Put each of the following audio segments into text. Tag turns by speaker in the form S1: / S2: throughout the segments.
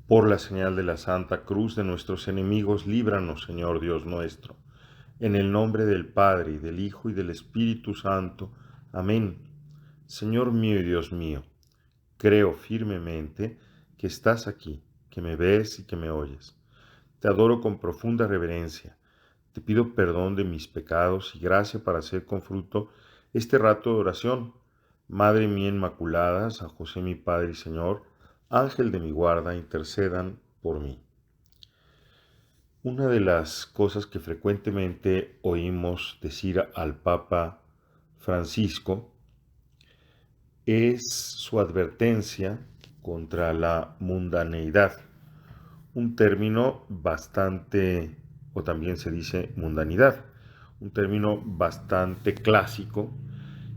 S1: Por la señal de la Santa Cruz de nuestros enemigos, líbranos, Señor Dios nuestro. En el nombre del Padre, y del Hijo, y del Espíritu Santo. Amén. Señor mío y Dios mío, creo firmemente que estás aquí, que me ves y que me oyes. Te adoro con profunda reverencia. Te pido perdón de mis pecados y gracia para hacer con fruto este rato de oración. Madre mía Inmaculada, San José mi Padre y Señor, Ángel de mi guarda, intercedan por mí. Una de las cosas que frecuentemente oímos decir al Papa Francisco es su advertencia contra la mundaneidad, un término bastante, o también se dice mundanidad, un término bastante clásico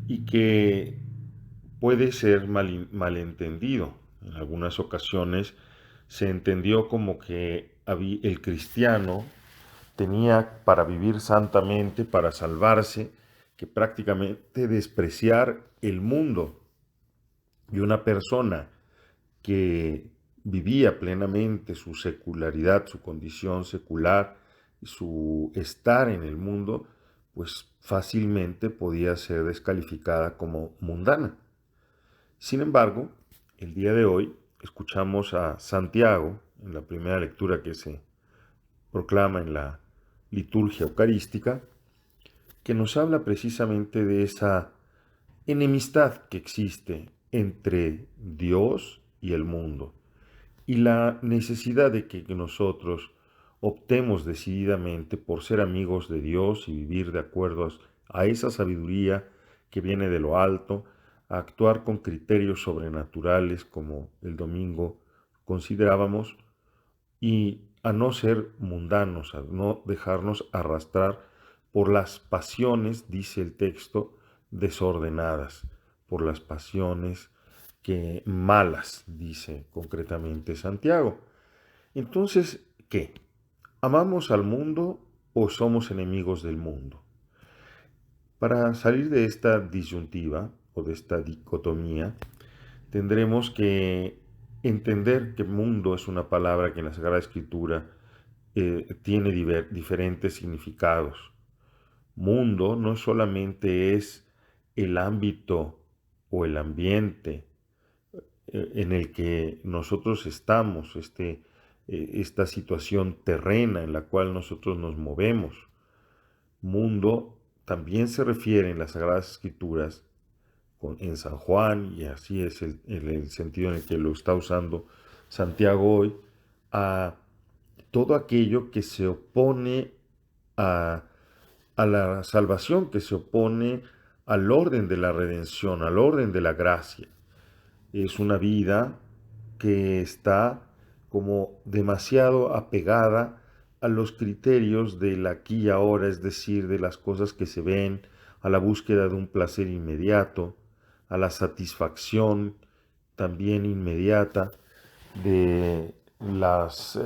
S1: y que puede ser malentendido. En algunas ocasiones se entendió como que el cristiano tenía para vivir santamente, para salvarse, que prácticamente despreciar el mundo. Y una persona que vivía plenamente su secularidad, su condición secular, su estar en el mundo, pues fácilmente podía ser descalificada como mundana. Sin embargo, el día de hoy escuchamos a Santiago, en la primera lectura que se proclama en la liturgia eucarística, que nos habla precisamente de esa enemistad que existe entre Dios y el mundo y la necesidad de que nosotros optemos decididamente por ser amigos de Dios y vivir de acuerdo a esa sabiduría que viene de lo alto, a actuar con criterios sobrenaturales como el domingo considerábamos y a no ser mundanos, a no dejarnos arrastrar por las pasiones, dice el texto, desordenadas, por las pasiones que malas, dice concretamente Santiago. Entonces, ¿qué? ¿Amamos al mundo o somos enemigos del mundo? Para salir de esta disyuntiva o de esta dicotomía, tendremos que entender que mundo es una palabra que en la Sagrada Escritura tiene diferentes significados. Mundo no solamente es el ámbito o el ambiente en el que nosotros estamos, esta situación terrena en la cual nosotros nos movemos. Mundo también se refiere en las Sagradas Escrituras, en San Juan, y así es el sentido en el que lo está usando Santiago hoy, a todo aquello que se opone a, a la salvación, que se opone al orden de la redención, al orden de la gracia. Es una vida que está como demasiado apegada a los criterios del aquí y ahora, es decir, de las cosas que se ven, a la búsqueda de un placer inmediato, a la satisfacción también inmediata de las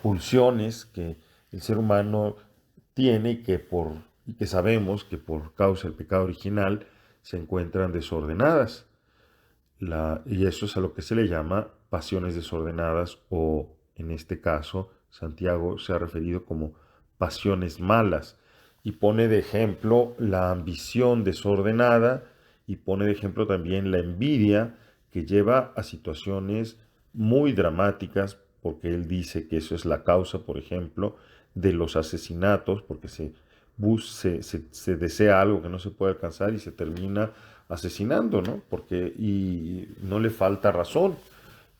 S1: pulsiones que el ser humano tiene y que sabemos que por causa del pecado original se encuentran desordenadas. Y eso es a lo que se le llama pasiones desordenadas o, en este caso, Santiago se ha referido como pasiones malas y pone de ejemplo la ambición desordenada y pone de ejemplo también la envidia que lleva a situaciones muy dramáticas porque él dice que eso es la causa, por ejemplo, de los asesinatos porque se desea algo que no se puede alcanzar y se termina asesinando, ¿no? Y no le falta razón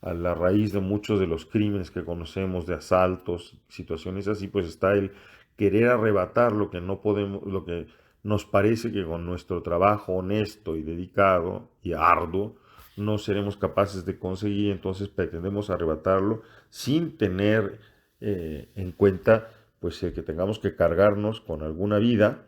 S1: a la raíz de muchos de los crímenes que conocemos, de asaltos, situaciones así, pues está el querer arrebatar lo que no podemos, lo que nos parece que con nuestro trabajo honesto y dedicado y arduo no seremos capaces de conseguir, entonces pretendemos arrebatarlo sin tener en cuenta pues el que tengamos que cargarnos con alguna vida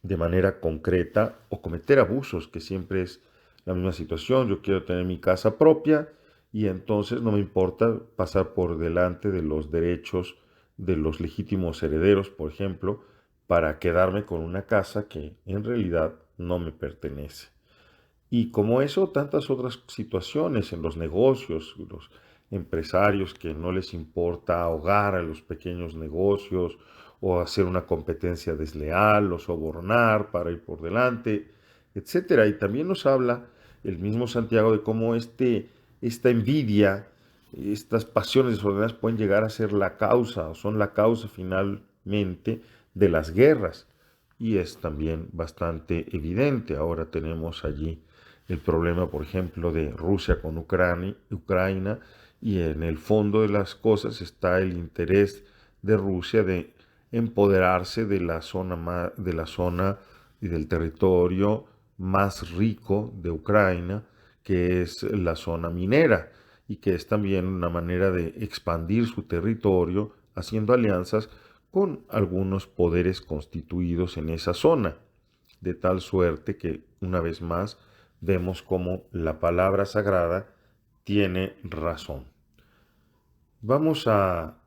S1: de manera concreta o cometer abusos, que siempre es la misma situación. Yo quiero tener mi casa propia y entonces no me importa pasar por delante de los derechos de los legítimos herederos, por ejemplo, para quedarme con una casa que en realidad no me pertenece. Y como eso, tantas otras situaciones en los negocios, empresarios que no les importa ahogar a los pequeños negocios o hacer una competencia desleal o sobornar para ir por delante, etcétera. Y también nos habla el mismo Santiago de cómo esta envidia, estas pasiones desordenadas pueden llegar a ser la causa o son la causa finalmente de las guerras. Y es también bastante evidente. Ahora tenemos allí el problema, por ejemplo, de Rusia con Ucrania, y en el fondo de las cosas está el interés de Rusia de empoderarse de la zona y del territorio más rico de Ucrania, que es la zona minera, y que es también una manera de expandir su territorio haciendo alianzas con algunos poderes constituidos en esa zona, de tal suerte que, una vez más, vemos cómo la palabra sagrada tiene razón. Vamos a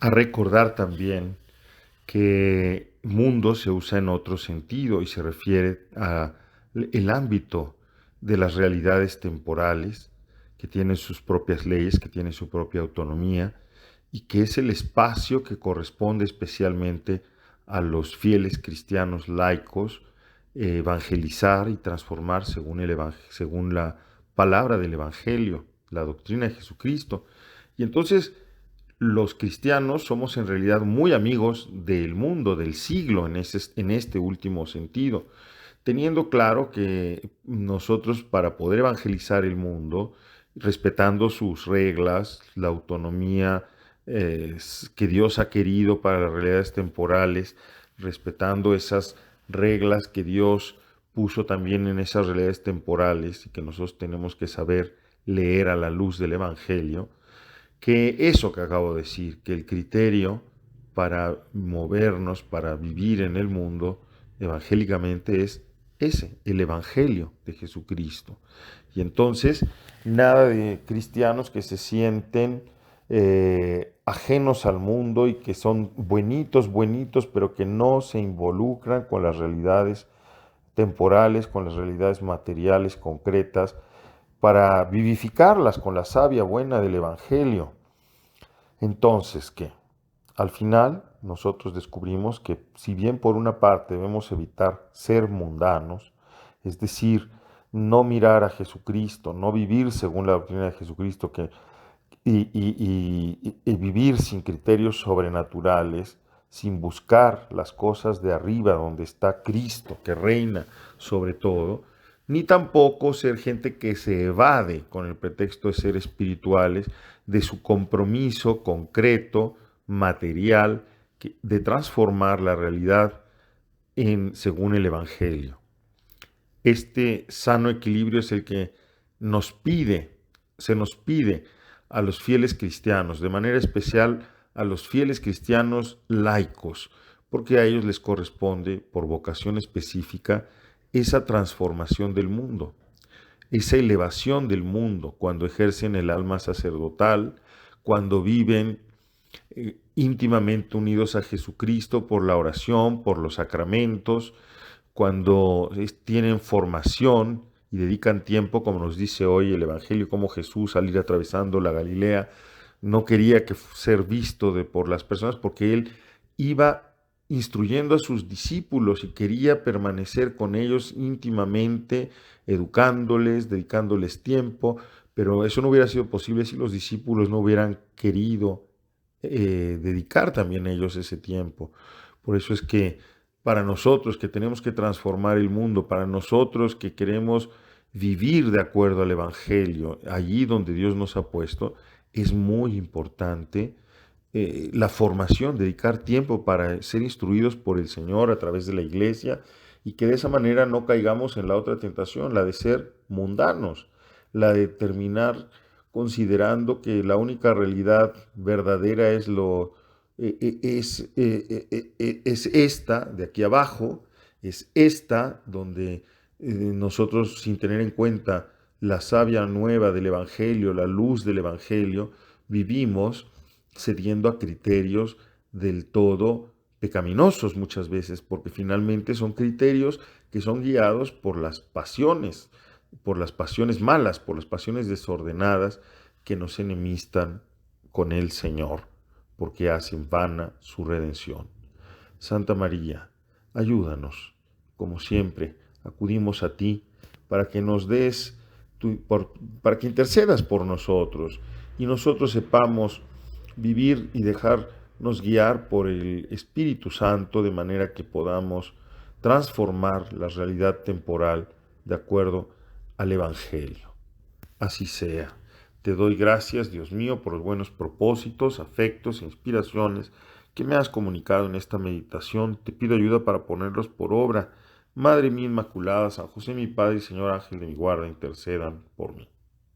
S1: recordar también que mundo se usa en otro sentido y se refiere al ámbito de las realidades temporales, que tienen sus propias leyes, que tienen su propia autonomía, y que es el espacio que corresponde especialmente a los fieles cristianos laicos evangelizar y transformar según la palabra del Evangelio, la doctrina de Jesucristo. Y entonces los cristianos somos en realidad muy amigos del mundo, del siglo, en este último sentido, teniendo claro que nosotros, para poder evangelizar el mundo, respetando sus reglas, la autonomía que Dios ha querido para las realidades temporales, respetando esas reglas que Dios puso también en esas realidades temporales y que nosotros tenemos que saber leer a la luz del Evangelio, que eso que acabo de decir, que el criterio para movernos, para vivir en el mundo evangélicamente es ese, el Evangelio de Jesucristo. Y entonces, nada de cristianos que se sienten ajenos al mundo y que son buenitos, pero que no se involucran con las realidades temporales, con las realidades materiales concretas, para vivificarlas con la savia buena del Evangelio. Entonces, ¿qué? Al final, nosotros descubrimos que si bien por una parte debemos evitar ser mundanos, es decir, no mirar a Jesucristo, no vivir según la doctrina de Jesucristo, y vivir sin criterios sobrenaturales, sin buscar las cosas de arriba donde está Cristo, que reina sobre todo, ni tampoco ser gente que se evade con el pretexto de ser espirituales de su compromiso concreto, material, de transformar la realidad según el Evangelio. Este sano equilibrio es el que se nos pide a los fieles cristianos, de manera especial a los fieles cristianos laicos, porque a ellos les corresponde, por vocación específica, esa transformación del mundo, esa elevación del mundo, cuando ejercen el alma sacerdotal, cuando viven íntimamente unidos a Jesucristo por la oración, por los sacramentos, cuando tienen formación y dedican tiempo, como nos dice hoy el Evangelio, como Jesús al ir atravesando la Galilea no quería ser visto por las personas porque él iba instruyendo a sus discípulos y quería permanecer con ellos íntimamente, educándoles, dedicándoles tiempo, pero eso no hubiera sido posible si los discípulos no hubieran querido dedicar también ellos ese tiempo. Por eso es que para nosotros que tenemos que transformar el mundo, para nosotros que queremos vivir de acuerdo al Evangelio, allí donde Dios nos ha puesto, es muy importante la formación, dedicar tiempo para ser instruidos por el Señor a través de la iglesia y que de esa manera no caigamos en la otra tentación, la de ser mundanos, la de terminar considerando que la única realidad verdadera es es esta de aquí abajo, es esta donde nosotros, sin tener en cuenta la savia nueva del Evangelio, la luz del Evangelio, vivimos cediendo a criterios del todo pecaminosos muchas veces, porque finalmente son criterios que son guiados por las pasiones malas, por las pasiones desordenadas que nos enemistan con el Señor, porque hacen vana su redención. Santa María, ayúdanos. Como siempre, acudimos a ti para que nos des, para que intercedas por nosotros y nosotros sepamos vivir y dejarnos guiar por el Espíritu Santo de manera que podamos transformar la realidad temporal de acuerdo al Evangelio. Así sea. Te doy gracias, Dios mío, por los buenos propósitos, afectos e inspiraciones que me has comunicado en esta meditación. Te pido ayuda para ponerlos por obra. Madre mía Inmaculada, San José mi Padre y Señor Ángel de mi guarda, intercedan por mí.